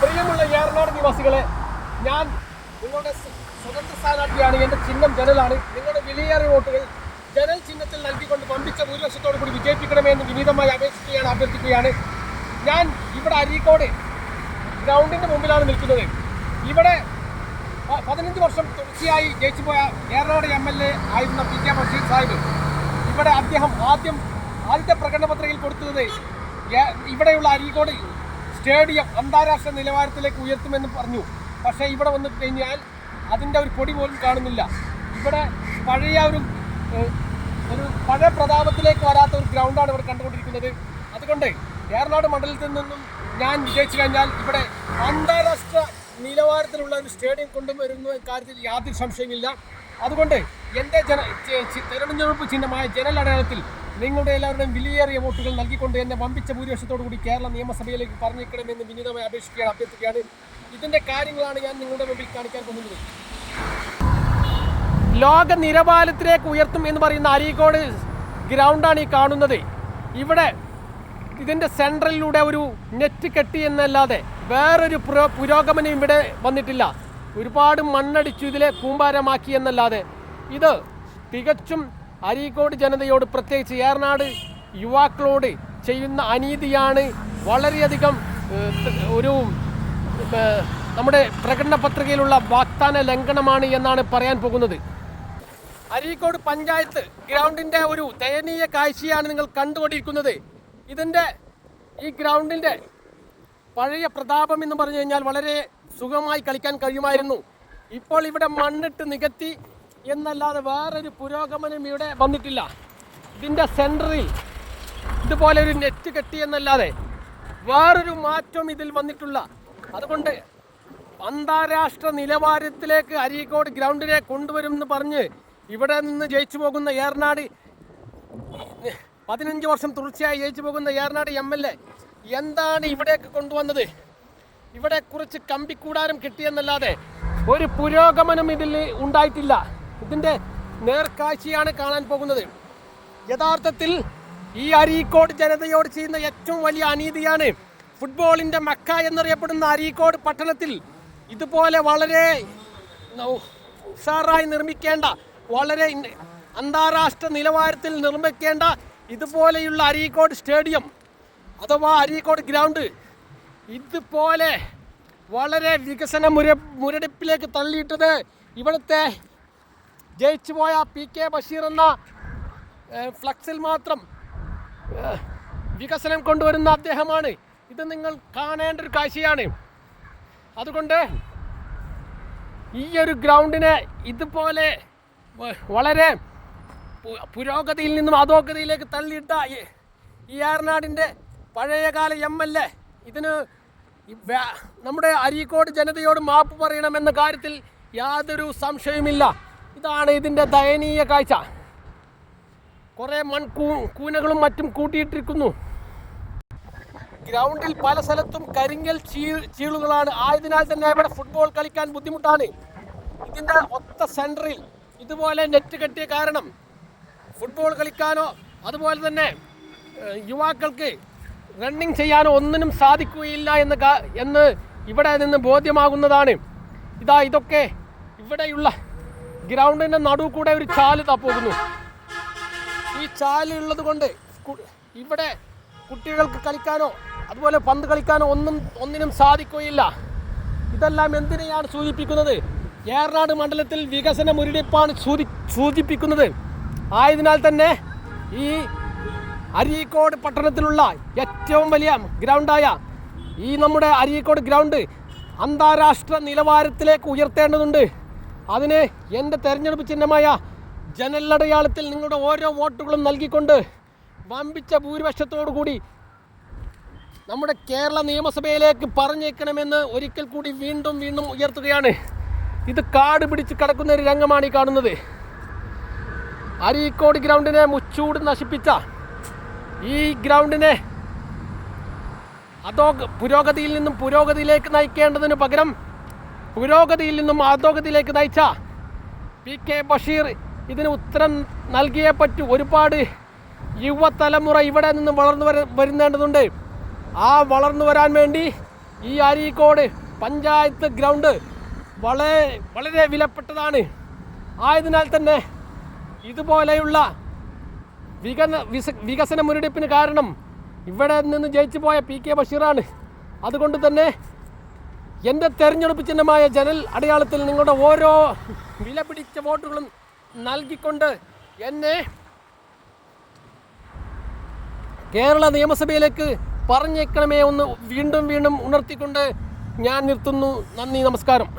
പ്രിയമുള്ള ഏറനാട് നിവാസികളെ, ഞാൻ നിങ്ങളുടെ സ്വതന്ത്ര സ്ഥാനാർത്ഥിയാണ്. എൻ്റെ ചിഹ്നം ജനലാണ്. നിങ്ങളുടെ വിലയേറിയ വോട്ടുകൾ ജനൽ ചിഹ്നത്തിൽ നൽകിക്കൊണ്ട് വമ്പിച്ച ഭൂരിപക്ഷത്തോടു കൂടി വിജയിപ്പിക്കണമെന്ന് വിനീതമായി അഭ്യർത്ഥിക്കുകയാണ്. ഞാൻ ഇവിടെ അരീക്കോട് ഗ്രൗണ്ടിൻ്റെ മുമ്പിലാണ് നിൽക്കുന്നത്. ഇവിടെ 15 വർഷം തുടർച്ചയായി ജയിച്ചുപോയ ഏറനാട് MLA ആയിരുന്ന PK ബഷീർ സാഹിബ് ഇവിടെ അദ്ദേഹം ആദ്യത്തെ പ്രകടന പത്രികയിൽ കൊടുത്തത് ഇവിടെയുള്ള അരീക്കോട് സ്റ്റേഡിയം അന്താരാഷ്ട്ര നിലവാരത്തിലേക്ക് ഉയർത്തുമെന്ന് പറഞ്ഞു. പക്ഷേ ഇവിടെ വന്നു കഴിഞ്ഞാൽ അതിൻ്റെ ഒരു പൊടി പോലും കാണുന്നില്ല. ഇവിടെ പഴയ പഴയ പ്രതാപത്തിലേക്ക് വരാത്ത ഒരു ഗ്രൗണ്ടാണ് ഇവിടെ കണ്ടുകൊണ്ടിരിക്കുന്നത്. അതുകൊണ്ട് ഏറനാട് മണ്ഡലത്തിൽ നിന്നും ഞാൻ വിജയിച്ചു കഴിഞ്ഞാൽ ഇവിടെ അന്താരാഷ്ട്ര നിലവാരത്തിലുള്ള ഒരു സ്റ്റേഡിയം കൊണ്ടുവരുന്ന കാര്യത്തിൽ യാതൊരു സംശയമില്ല. അതുകൊണ്ട് എൻ്റെ തെരഞ്ഞെടുപ്പ് ചിഹ്നമായ ജനൽ അടയാളത്തിൽ നിങ്ങളുടെ എല്ലാവരുടെയും വിലയേറിയ വോട്ടുകൾ നൽകിക്കൊണ്ട് എന്നെ വമ്പിച്ച ഭൂരിപക്ഷത്തോടു കൂടി കേരള നിയമസഭയിലേക്ക് പറഞ്ഞേക്കണമെന്ന് വിനീതമായി അഭ്യർത്ഥിക്കുകയാണ്. ഇതിൻ്റെ കാര്യങ്ങളാണ് ഞാൻ നിങ്ങളുടെ മുമ്പിൽ കാണിക്കാൻ പോകുന്നത്. ലോക നിലവാരത്തിലേക്ക് ഉയർത്തും എന്ന് പറയുന്ന അരീക്കോട് ഗ്രൗണ്ടാണ് ഈ കാണുന്നത്. ഇവിടെ ഇതിൻ്റെ സെൻട്രലിലൂടെ ഒരു നെറ്റ് കെട്ടി എന്നല്ലാതെ വേറൊരു പുരോഗമനം ഇവിടെ വന്നിട്ടില്ല. ഒരുപാട് മണ്ണടിച്ചു ഇതിലെ കൂമ്പാരമാക്കി എന്നല്ലാതെ ഇത് തികച്ചും അരീക്കോട് ജനതയോട്, പ്രത്യേകിച്ച് ഏറനാട് യുവാക്കളോട് ചെയ്യുന്ന അനീതിയാണ്. വളരെയധികം ഒരു നമ്മുടെ പ്രകടന പത്രികയിലുള്ള വാഗ്ദാന ലംഘനമാണ് എന്നാണ് പറയാൻ പോകുന്നത്. അരീക്കോട് പഞ്ചായത്ത് ഗ്രൗണ്ടിൻ്റെ ഒരു ദയനീയ കാഴ്ചയാണ് നിങ്ങൾ കണ്ടുകൊണ്ടിരിക്കുന്നത്. ഈ ഗ്രൗണ്ടിൻ്റെ പഴയ പ്രതാപം എന്ന് പറഞ്ഞു കഴിഞ്ഞാൽ വളരെ സുഖമായി കളിക്കാൻ കഴിയുമായിരുന്നു. ഇപ്പോൾ ഇവിടെ മണ്ണിട്ട് നികത്തി എന്നല്ലാതെ വേറൊരു പുരോഗമനം ഇവിടെ വന്നിട്ടില്ല. ഇതിൻ്റെ സെൻറ്ററിൽ ഇതുപോലെ ഒരു നെറ്റ് കെട്ടി എന്നല്ലാതെ വേറൊരു മാറ്റവും ഇതിൽ വന്നിട്ടില്ല. അതുകൊണ്ട് അന്താരാഷ്ട്ര നിലവാരത്തിലേക്ക് അരീക്കോട് ഗ്രൗണ്ടിനെ കൊണ്ടുവരുമെന്ന് പറഞ്ഞ് ഇവിടെ നിന്ന് ജയിച്ചു പോകുന്ന ഏറനാട് 15 വർഷം തുടർച്ചയായി ജയിച്ചു പോകുന്ന ഏറനാട് MLA എന്താണ് ഇവിടേക്ക് കൊണ്ടുവന്നത്? ഇവിടെ കുറച്ച് കമ്പിക്കൂടാരം കിട്ടിയെന്നല്ലാതെ ഒരു പുരോഗമനം ഇതിൽ ഉണ്ടായിട്ടില്ല. ഇതിൻ്റെ നേർക്കാഴ്ചയാണ് കാണാൻ പോകുന്നത്. യഥാർത്ഥത്തിൽ ഈ അരീക്കോട് ജനതയോട് ചെയ്യുന്ന ഏറ്റവും വലിയ അനീതിയാണ്. ഫുട്ബോളിൻ്റെ മക്ക എന്നറിയപ്പെടുന്ന അരീക്കോട് പട്ടണത്തിൽ ഇതുപോലെ വളരെ ഉഷാറായി നിർമ്മിക്കേണ്ട, വളരെ അന്താരാഷ്ട്ര നിലവാരത്തിൽ നിർമ്മിക്കേണ്ട ഇതുപോലെയുള്ള അരീക്കോട് സ്റ്റേഡിയം അഥവാ അരീക്കോട് ഗ്രൗണ്ട് ഇതുപോലെ വളരെ വികസന മുരടിപ്പിലേക്ക് തള്ളിയിട്ടത് ഇവിടുത്തെ ജയിച്ചുപോയ PK ബഷീർ എന്ന ഫ്ലക്സിൽ മാത്രം വികസനം കൊണ്ടുവരുന്ന അദ്ദേഹമാണ്. ഇത് നിങ്ങൾ കാണേണ്ട ഒരു കാഴ്ചയാണ്. അതുകൊണ്ട് ഈ ഒരു ഗ്രൗണ്ടിനെ ഇതുപോലെ വളരെ പുരോഗതിയിൽ നിന്നും അധോഗതിയിലേക്ക് തള്ളിയിട്ട ഈ ഏറനാടിൻ്റെ പഴയകാല MLA ഇതിന് നമ്മുടെ അരീക്കോട് ജനതയോട് മാപ്പ് പറയണമെന്ന കാര്യത്തിൽ യാതൊരു സംശയവുമില്ല. ഇതാണ് ഇതിൻ്റെ ദയനീയ കാഴ്ച. കുറേ കൂനകളും മറ്റും കൂട്ടിയിട്ടിരിക്കുന്നു. ഗ്രൗണ്ടിൽ പല സ്ഥലത്തും കരിങ്കൽ ചീളുകളാണ്. ആയതിനാൽ തന്നെ ഇവിടെ ഫുട്ബോൾ കളിക്കാൻ ബുദ്ധിമുട്ടാണ്. ഇതിൻ്റെ ഒത്ത സെൻറ്ററിൽ ഇതുപോലെ നെറ്റ് കെട്ടിയ കാരണം ഫുട്ബോൾ കളിക്കാനോ അതുപോലെ തന്നെ യുവാക്കൾക്ക് റണ്ണിങ് ചെയ്യാനോ ഒന്നിനും സാധിക്കുകയില്ല എന്ന് ഇവിടെ നിന്ന് ബോധ്യമാകുന്നതാണ്. ഇതൊക്കെ ഇവിടെയുള്ള ഗ്രൗണ്ടിൻ്റെ നടുവ് കൂടെ ഒരു ചാല് പോകുന്നു. ഈ ചാല് ഉള്ളത് കൊണ്ട് ഇവിടെ കുട്ടികൾക്ക് കളിക്കാനോ അതുപോലെ പന്ത് കളിക്കാനോ ഒന്നിനും സാധിക്കുകയില്ല. ഇതെല്ലാം എന്തിനെയാണ് സൂചിപ്പിക്കുന്നത്? ഏറനാട് മണ്ഡലത്തിൽ വികസന മുരടിപ്പാണ് സൂചിപ്പിക്കുന്നത്. ആയതിനാൽ തന്നെ ഈ അരീക്കോട് പട്ടണത്തിലുള്ള ഏറ്റവും വലിയ ഗ്രൗണ്ടായ ഈ നമ്മുടെ അരീക്കോട് ഗ്രൗണ്ട് അന്താരാഷ്ട്ര നിലവാരത്തിലേക്ക് ഉയർത്തേണ്ടതുണ്ട്. അതിന് എൻ്റെ തെരഞ്ഞെടുപ്പ് ചിഹ്നമായ ജനലടയാളത്തിൽ നിങ്ങളുടെ ഓരോ വോട്ടുകളും നൽകിക്കൊണ്ട് വമ്പിച്ച ഭൂരിപക്ഷത്തോടു കൂടി നമ്മുടെ കേരള നിയമസഭയിലേക്ക് പറഞ്ഞേക്കണമെന്ന് ഒരിക്കൽ കൂടി വീണ്ടും ഉയർത്തുകയാണ്. ഇത് കാട് പിടിച്ച് കിടക്കുന്ന ഒരു രംഗമാണ് ഈ കാണുന്നത്. അരീക്കോട് ഗ്രൗണ്ടിനെ മുച്ചൂട് നശിപ്പിച്ച ഈ ഗ്രൗണ്ടിനെ പുരോഗതിയിൽ നിന്നും പുരോഗതിയിലേക്ക് നയിക്കേണ്ടതിന് പകരം പുരോഗതിയിൽ നിന്നും അധോഗതിയിലേക്ക് നയിച്ച PK ബഷീർ ഇതിന് ഉത്തരം നൽകിയേ പറ്റൂ. ഒരുപാട് യുവതലമുറ ഇവിടെ നിന്ന് വളർന്നു വരുന്നേണ്ടതുണ്ട്. ആ വളർന്നു വരാൻ വേണ്ടി ഈ അരീക്കോട് പഞ്ചായത്ത് ഗ്രൗണ്ട് വളരെ വിലപ്പെട്ടതാണ്. ആയതിനാൽ തന്നെ ഇതുപോലെയുള്ള വികസന മുരടിപ്പിന് കാരണം ഇവിടെ നിന്ന് ജയിച്ചു പോയ PK ബഷീറാണ്. അതുകൊണ്ട് തന്നെ എൻ്റെ തെരഞ്ഞെടുപ്പ് ചിഹ്നമായ ജനൽ അടയാളത്തിൽ നിങ്ങളുടെ ഓരോ വിലപിടിച്ച വോട്ടുകളും നൽകിക്കൊണ്ട് എന്നെ കേരള നിയമസഭയിലേക്ക് പറഞ്ഞേക്കണമേ ഒന്ന് വീണ്ടും ഉണർത്തിക്കൊണ്ട് ഞാൻ നിർത്തുന്നു. നന്ദി, നമസ്കാരം.